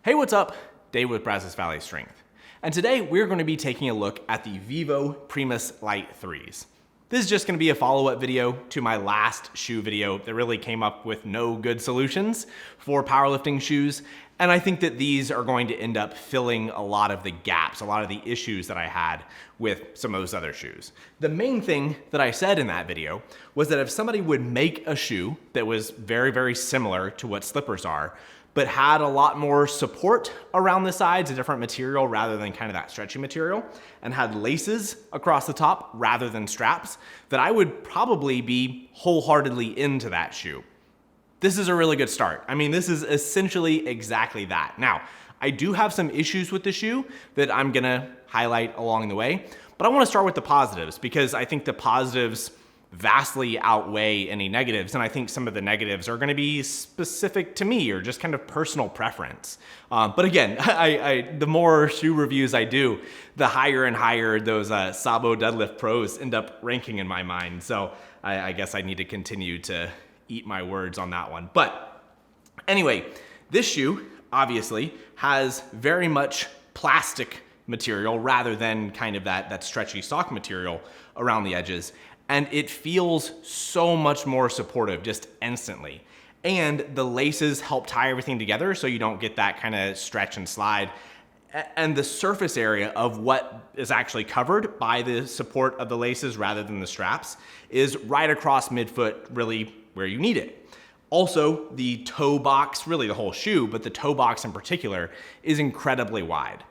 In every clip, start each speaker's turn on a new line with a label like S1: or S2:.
S1: Hey, what's up? Dave with Brazos Valley Strength. And today we're going to be taking a look at the Primus Lite 3s. This is just going to be a follow-up video to my last shoe video that really came up with no good solutions for powerlifting shoes. And I think that these are going to end up filling a lot of the gaps, a lot of the issues that I had with some of those other shoes. The main thing that I said in that video was that if somebody would make a shoe that was very, very similar to what slippers are, but had a lot more support around the sides, a different material rather than kind of that stretchy material, and had laces across the top rather than straps, that I would probably be wholeheartedly into that shoe. This is a really good start. I mean, this is essentially exactly that. Now, I do have some issues with the shoe that I'm gonna highlight along the way, but I wanna start with the positives because I think the positives vastly outweigh any negatives, and I think some of the negatives are going to be specific to me or just kind of personal preference. But again, the more shoe reviews I do, the higher and higher those Sabo Deadlift Pros end up ranking in my mind. So I guess I need to continue to eat my words on that one. But anyway, this shoe obviously has very much plastic material rather than kind of that stretchy sock material around the edges. And it feels so much more supportive just instantly. And the laces help tie everything together so you don't get that kind of stretch and slide. And the surface area of what is actually covered by the support of the laces rather than the straps is right across midfoot, really where you need it. Also, the toe box, really the whole shoe, but the toe box in particular is incredibly wide.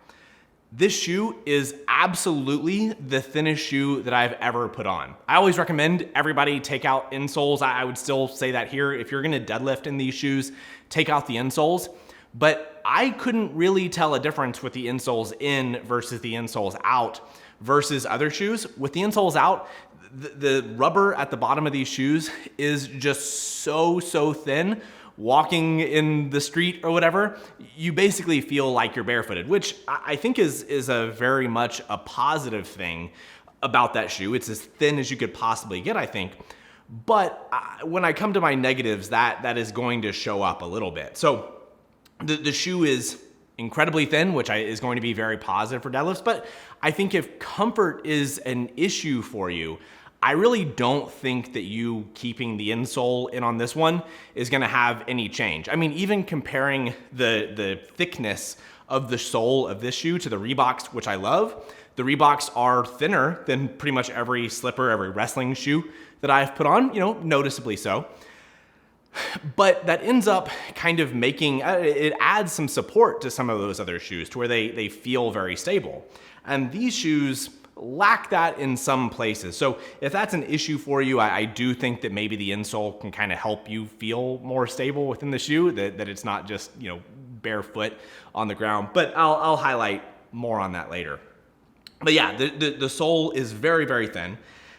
S1: This shoe is absolutely the thinnest shoe that I've ever put on. I always recommend everybody take out insoles. I would still say that here. If you're gonna deadlift in these shoes, take out the insoles. But I couldn't really tell a difference with the insoles in versus the insoles out versus other shoes. With the insoles out, the rubber at the bottom of these shoes is just so thin. Walking in the street or whatever, you basically feel like you're barefooted, which I think is a very much a positive thing about that shoe. It's as thin as you could possibly get, I think. But when I come to my negatives, that is going to show up a little bit. So the shoe is incredibly thin, which is going to be very positive for deadlifts. But I think if comfort is an issue for you, I really don't think that you keeping the insole in on this one is gonna have any change. I mean, even comparing the thickness of the sole of this shoe to the Reeboks, which I love, the Reeboks are thinner than pretty much every slipper, every wrestling shoe that I've put on, noticeably so. But that ends up kind of making, it adds some support to some of those other shoes to where they feel very stable. And these shoes lack that in some places. So if that's an issue for you, I do think that maybe the insole can kind of help you feel more stable within the shoe, that it's not just, barefoot on the ground. But I'll highlight more on that later. But yeah, the sole is very, very thin.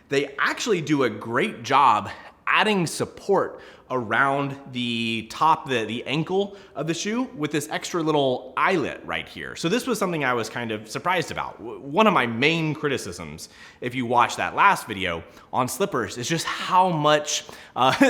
S1: They actually do a great job adding support around the top, the ankle of the shoe with this extra little eyelet right here. So this was something I was kind of surprised about. One of my main criticisms, if you watch that last video on slippers, is just how much,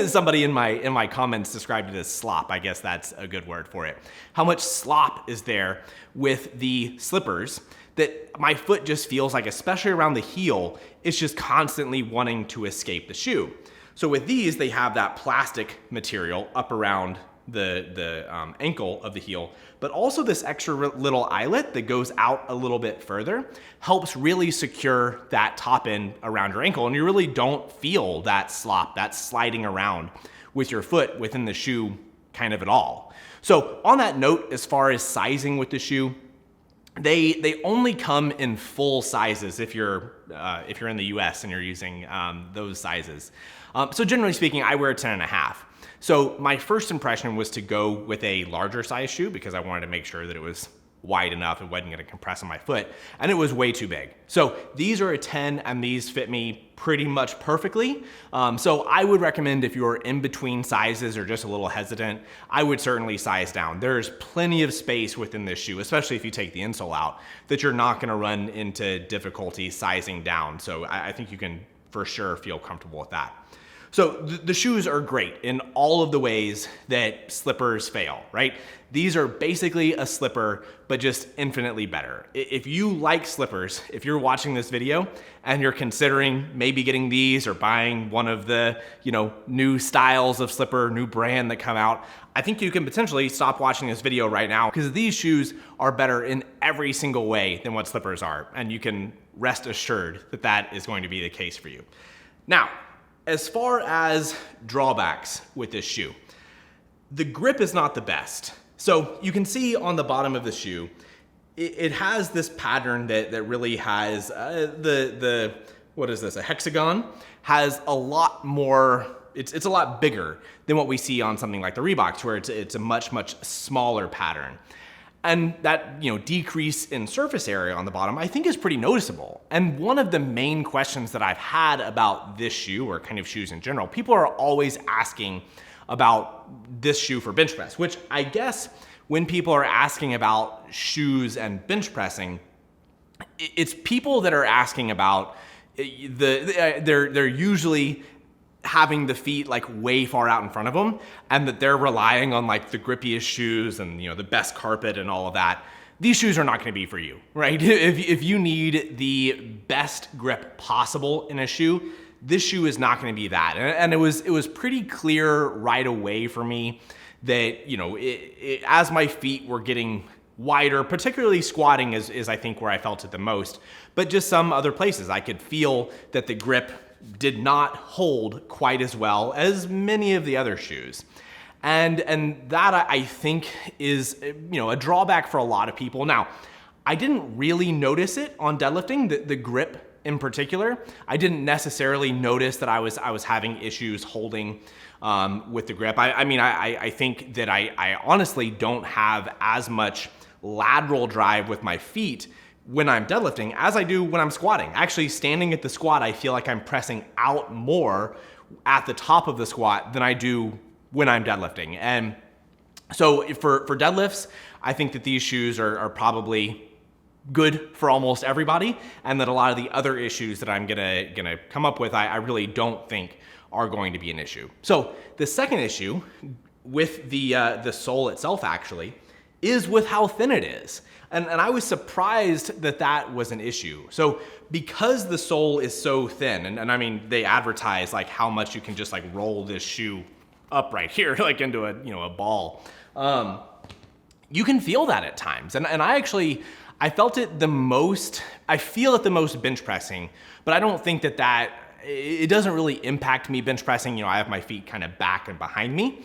S1: somebody in my comments described it as slop. I guess that's a good word for it. How much slop is there with the slippers that my foot just feels like, especially around the heel, it's just constantly wanting to escape the shoe. So with these, they have that plastic material up around the ankle of the heel, but also this extra little eyelet that goes out a little bit further helps really secure that top end around your ankle, and you really don't feel that slop, that sliding around with your foot within the shoe kind of at all. So on that note, as far as sizing with the shoe, they only come in full sizes if you're in the US and you're using those sizes. So generally speaking, I wear a 10.5. So my first impression was to go with a larger size shoe because I wanted to make sure that it was wide enough, it wasn't gonna compress on my foot, and it was way too big. So these are a 10 and these fit me pretty much perfectly. So I would recommend if you're in between sizes or just a little hesitant, I would certainly size down. There's plenty of space within this shoe, especially if you take the insole out, that you're not gonna run into difficulty sizing down. So I think you can for sure feel comfortable with that. So the shoes are great in all of the ways that slippers fail, right? These are basically a slipper, but just infinitely better. If you like slippers, if you're watching this video and you're considering maybe getting these or buying one of the, new styles of slipper, new brand that come out, I think you can potentially stop watching this video right now because these shoes are better in every single way than what slippers are. And you can rest assured that that is going to be the case for you. Now, as far as drawbacks with this shoe, the grip is not the best. So you can see on the bottom of the shoe, it has this pattern that really has what is this, a hexagon, has a lot more, it's a lot bigger than what we see on something like the Reeboks, where it's a much smaller pattern. And that decrease in surface area on the bottom, I think is pretty noticeable. And one of the main questions that I've had about this shoe, or kind of shoes in general, people are always asking about this shoe for bench press, which I guess when people are asking about shoes and bench pressing, it's people that are asking about they're usually having the feet like way far out in front of them, and that they're relying on like the grippiest shoes and the best carpet and all of that. These shoes are not going to be for you, right? If you need the best grip possible in a shoe, this shoe is not going to be that. And it was pretty clear right away for me that as my feet were getting wider, particularly squatting is I think where I felt it the most, but just some other places I could feel that the grip did not hold quite as well as many of the other shoes. And that I think is a drawback for a lot of people. Now, I didn't really notice it on deadlifting, the grip in particular. I didn't necessarily notice that I was having issues holding with the grip. I think that I honestly don't have as much lateral drive with my feet when I'm deadlifting as I do when I'm squatting. Actually, standing at the squat, I feel like I'm pressing out more at the top of the squat than I do when I'm deadlifting. And so for deadlifts, I think that these shoes are probably good for almost everybody, and that a lot of the other issues that I'm gonna come up with, I really don't think are going to be an issue. So the second issue with the sole itself actually is with how thin it is. And I was surprised that was an issue. So because the sole is so thin, and I mean, they advertise like how much you can just like roll this shoe up right here, like into a ball. You can feel that at times. And I felt it the most, I feel it the most bench pressing, but I don't think that it doesn't really impact me bench pressing. I have my feet kind of back and behind me.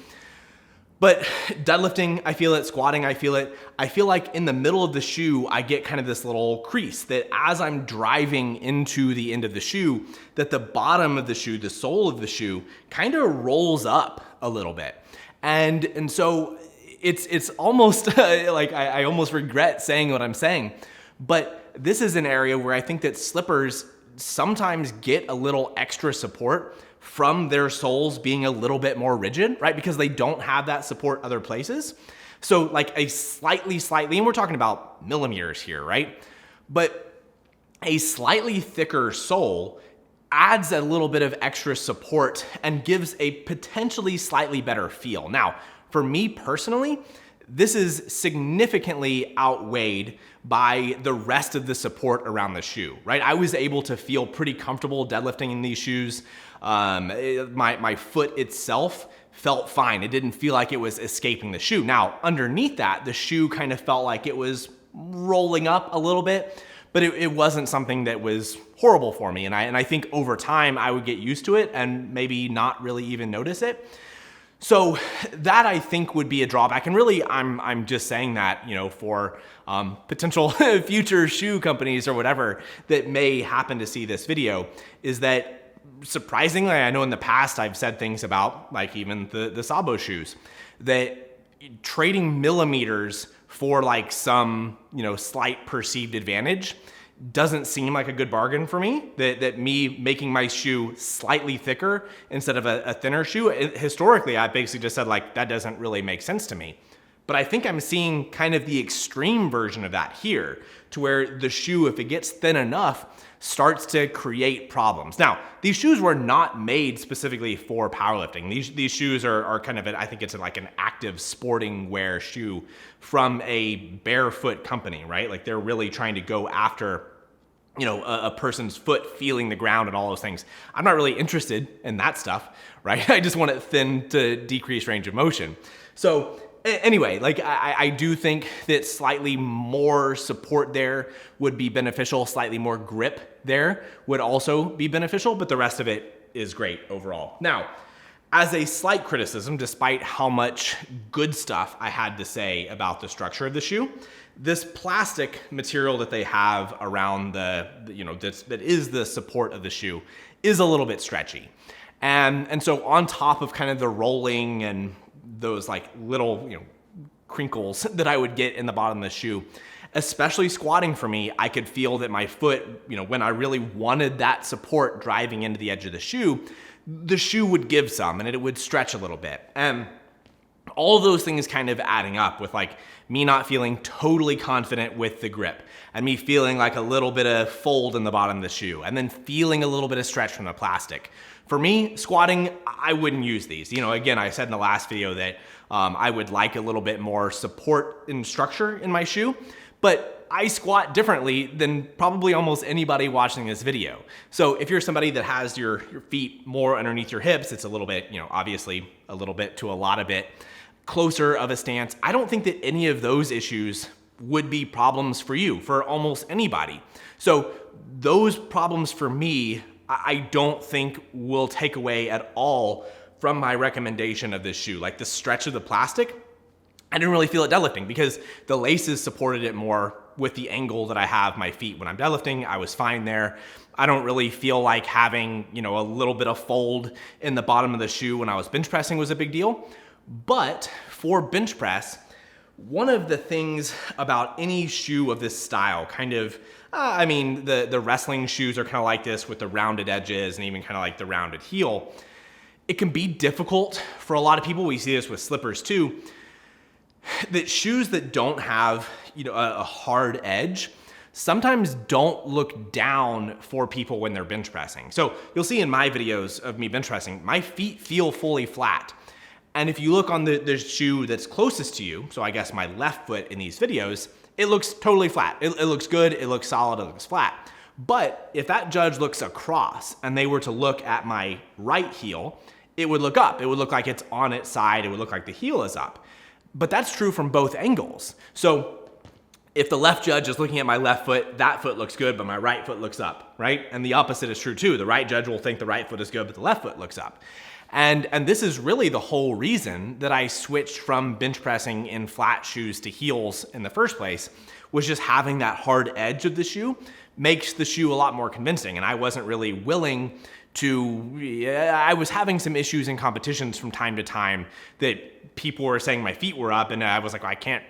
S1: But deadlifting, I feel it. Squatting, I feel it. I feel like in the middle of the shoe, I get kind of this little crease that as I'm driving into the end of the shoe, that the bottom of the shoe, the sole of the shoe, kind of rolls up a little bit. And so it's almost like I almost regret saying what I'm saying. But this is an area where I think that slippers sometimes get a little extra support from their soles being a little bit more rigid, right? Because they don't have that support other places. So like a slightly, and we're talking about millimeters here, right? But a slightly thicker sole adds a little bit of extra support and gives a potentially slightly better feel. Now, for me personally, this is significantly outweighed by the rest of the support around the shoe, right? I was able to feel pretty comfortable deadlifting in these shoes. My foot itself felt fine. It didn't feel like it was escaping the shoe. Now, underneath that, the shoe kind of felt like it was rolling up a little bit, but it wasn't something that was horrible for me. And I think over time I would get used to it and maybe not really even notice it. So that I think would be a drawback. And really I'm just saying that, for potential future shoe companies or whatever that may happen to see this video, is that surprisingly, I know in the past I've said things about like even the Sabo shoes, that trading millimeters for like some, slight perceived advantage doesn't seem like a good bargain for me. That me making my shoe slightly thicker instead of a thinner shoe, historically, I basically just said like, that doesn't really make sense to me. But I think I'm seeing kind of the extreme version of that here, to where the shoe, if it gets thin enough, starts to create problems. Now, these shoes were not made specifically for powerlifting. These shoes are kind of, I think it's like an active sporting wear shoe from a barefoot company, right? Like they're really trying to go after, you know, a person's foot feeling the ground and all those things. I'm not really interested in that stuff, right? I just want it thin to decrease range of motion. So anyway, like I do think that slightly more support there would be beneficial, slightly more grip there would also be beneficial, but the rest of it is great overall. Now, as a slight criticism, despite how much good stuff I had to say about the structure of the shoe, this plastic material that they have around that is the support of the shoe is a little bit stretchy. And so on top of kind of the rolling and those like little, crinkles that I would get in the bottom of the shoe, especially squatting for me, I could feel that my foot, when I really wanted that support driving into the edge of the shoe would give some and it would stretch a little bit. And all of those things kind of adding up with like me not feeling totally confident with the grip and me feeling like a little bit of fold in the bottom of the shoe and then feeling a little bit of stretch from the plastic. For me, squatting, I wouldn't use these. Again, I said in the last video that I would like a little bit more support and structure in my shoe, but I squat differently than probably almost anybody watching this video. So if you're somebody that has your feet more underneath your hips, it's a little bit, obviously a little bit to a lot of it closer of a stance. I don't think that any of those issues would be problems for you, for almost anybody. So those problems for me, I don't think will take away at all from my recommendation of this shoe. Like the stretch of the plastic, I didn't really feel it deadlifting because the laces supported it more with the angle that I have my feet when I'm deadlifting. I was fine there. I don't really feel like having, a little bit of fold in the bottom of the shoe when I was bench pressing was a big deal. But for bench press, one of the things about any shoe of this style, the wrestling shoes are kind of like this with the rounded edges and even kind of like the rounded heel. It can be difficult for a lot of people. We see this with slippers too, that shoes that don't have, a hard edge sometimes don't look down for people when they're bench pressing. So you'll see in my videos of me bench pressing, my feet feel fully flat. And if you look on the shoe that's closest to you, so I guess my left foot in these videos, it looks totally flat. It looks good, it looks solid, it looks flat. But if that judge looks across and they were to look at my right heel, it would look up. It would look like it's on its side. It would look like the heel is up. But that's true from both angles. So if the left judge is looking at my left foot, that foot looks good, but my right foot looks up, right? And the opposite is true too. The right judge will think the right foot is good, but the left foot looks up. And this is really the whole reason that I switched from bench pressing in flat shoes to heels in the first place, was just having that hard edge of the shoe makes the shoe a lot more convincing. And I wasn't really willing to, I was having some issues in competitions from time to time that people were saying my feet were up and I was like, well, I can't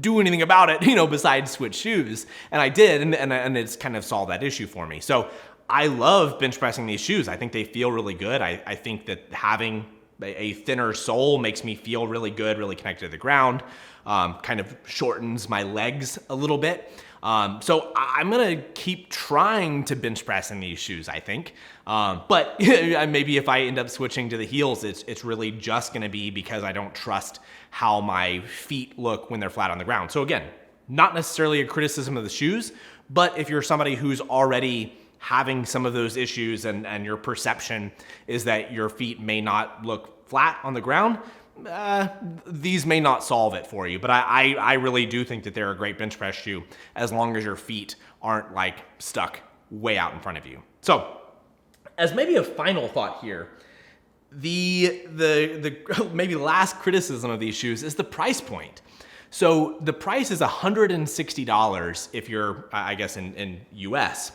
S1: do anything about it, besides switch shoes. And I did, and it's kind of solved that issue for me. So I love bench pressing these shoes. I think they feel really good. I think that having a thinner sole makes me feel really good, really connected to the ground, kind of shortens my legs a little bit. So I'm gonna keep trying to bench press in these shoes, I think. But maybe if I end up switching to the heels, it's really just gonna be because I don't trust how my feet look when they're flat on the ground. So again, not necessarily a criticism of the shoes, but if you're somebody who's already having some of those issues and your perception is that your feet may not look flat on the ground, these may not solve it for you. But I really do think that they're a great bench press shoe as long as your feet aren't like stuck way out in front of you. So as maybe a final thought here, the maybe last criticism of these shoes is the price point. So the price is $160 if you're, I guess, in US.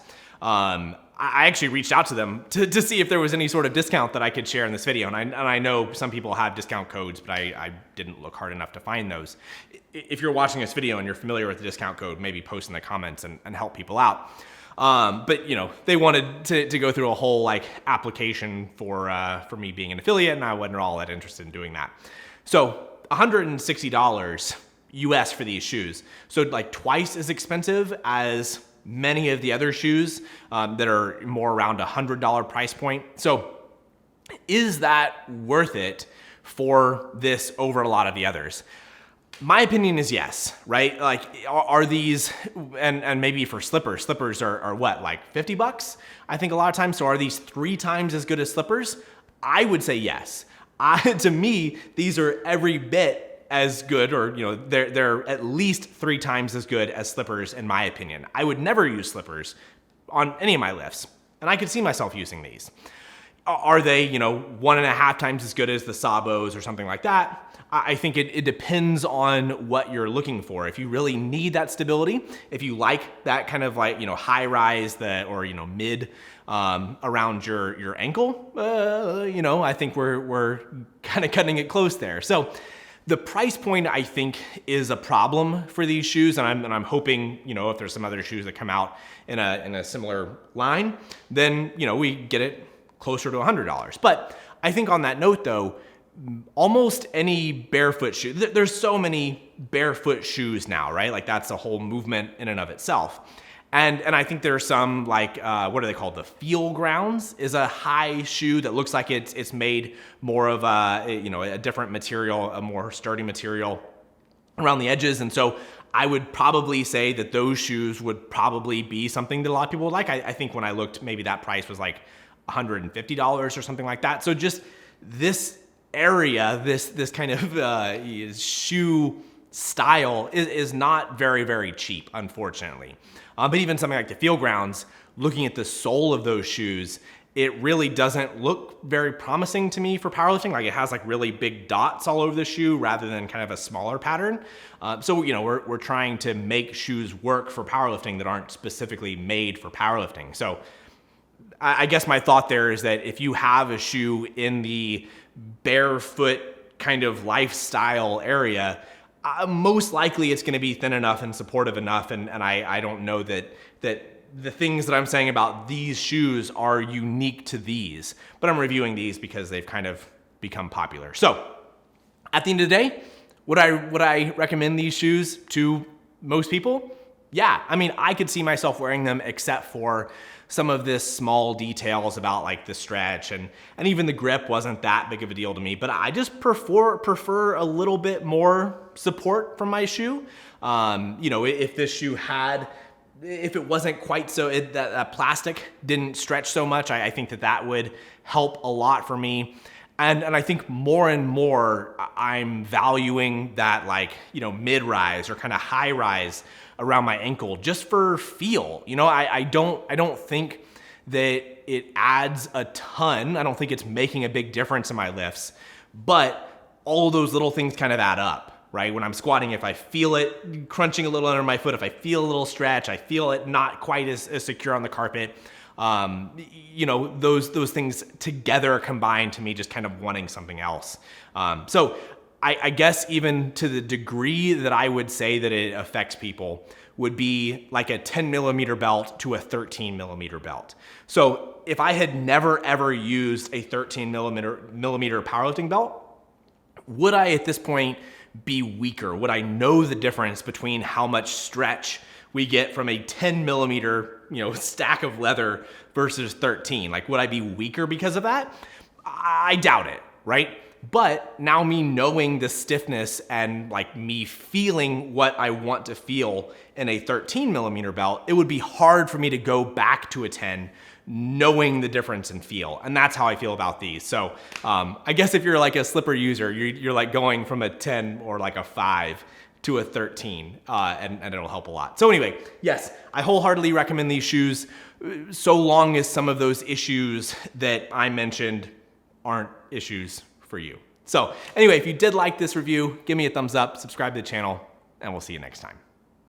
S1: I actually reached out to them to see if there was any sort of discount that I could share in this video. And I know some people have discount codes, but I didn't look hard enough to find those. If you're watching this video and you're familiar with the discount code, maybe post in the comments and help people out. But they wanted to go through a whole like application for me being an affiliate, and I wasn't all that interested in doing that. So $160 US for these shoes. So like twice as expensive as many of the other shoes that are more around $100 price point. So is that worth it for this over a lot of the others? My opinion is yes, right? Like, are these, and maybe for slippers are what, like 50 bucks? I think a lot of times. So are these 3 times as good as slippers? I would say yes. To me, these are every bit as good, or they're at least 3 times as good as slippers in my opinion. I would never use slippers on any of my lifts, and I could see myself using these. Are they 1.5 times as good as the Sabos or something like that? I think it depends on what you're looking for. If you really need that stability, if you like that kind of like, high rise or mid around your ankle, I think we're kind of cutting it close there. So the price point, I think, is a problem for these shoes, and I'm hoping, if there's some other shoes that come out in a similar line, then we get it closer to $100. But I think on that note though, almost any barefoot shoe, there's so many barefoot shoes now, right? Like that's a whole movement in and of itself. And I think there's some like, what are they called? The Feel Grounds is a high shoe that looks like it's made more of a different material, a more sturdy material around the edges. And so I would probably say that those shoes would probably be something that a lot of people would like. I think when I looked, maybe that price was like $150 or something like that. So just this area, this kind of shoe style is not very, very cheap, unfortunately. But even something like the Feel Grounds, looking at the sole of those shoes, it really doesn't look very promising to me for powerlifting. Like it has like really big dots all over the shoe rather than kind of a smaller pattern. So we're trying to make shoes work for powerlifting that aren't specifically made for powerlifting. So I guess my thought there is that if you have a shoe in the barefoot kind of lifestyle area, most likely it's going to be thin enough and supportive enough. And I don't know that the things that I'm saying about these shoes are unique to these, but I'm reviewing these because they've kind of become popular. So at the end of the day, would I recommend these shoes to most people? Yeah, I mean, I could see myself wearing them except for some of this small details about like the stretch and even the grip wasn't that big of a deal to me, but I just prefer a little bit more support from my shoe. If this shoe if it wasn't quite so, that plastic didn't stretch so much, I think that would help a lot for me. And I think more and more I'm valuing that like, mid-rise or kind of high-rise around my ankle just for feel. I don't think that it adds a ton. I don't think it's making a big difference in my lifts, but all those little things kind of add up, right? When I'm squatting, if I feel it crunching a little under my foot, if I feel a little stretch, I feel it not quite as secure on the carpet, those things together combine to me just kind of wanting something else. So I guess even to the degree that I would say that it affects people would be like a 10 millimeter belt to a 13 millimeter belt. So if I had never ever used a 13 millimeter powerlifting belt, would I at this point be weaker? Would I know the difference between how much stretch we get from a 10 millimeter, stack of leather versus 13? Like, would I be weaker because of that? I doubt it, right? But now me knowing the stiffness and like me feeling what I want to feel in a 13 millimeter belt, it would be hard for me to go back to a 10 knowing the difference in feel. And that's how I feel about these. So I guess if you're like a slipper user, you're like going from a 10 or like a 5 to a 13 and it'll help a lot. So anyway, yes, I wholeheartedly recommend these shoes so long as some of those issues that I mentioned aren't issues for you. So anyway, if you did like this review, give me a thumbs up, subscribe to the channel, and we'll see you next time.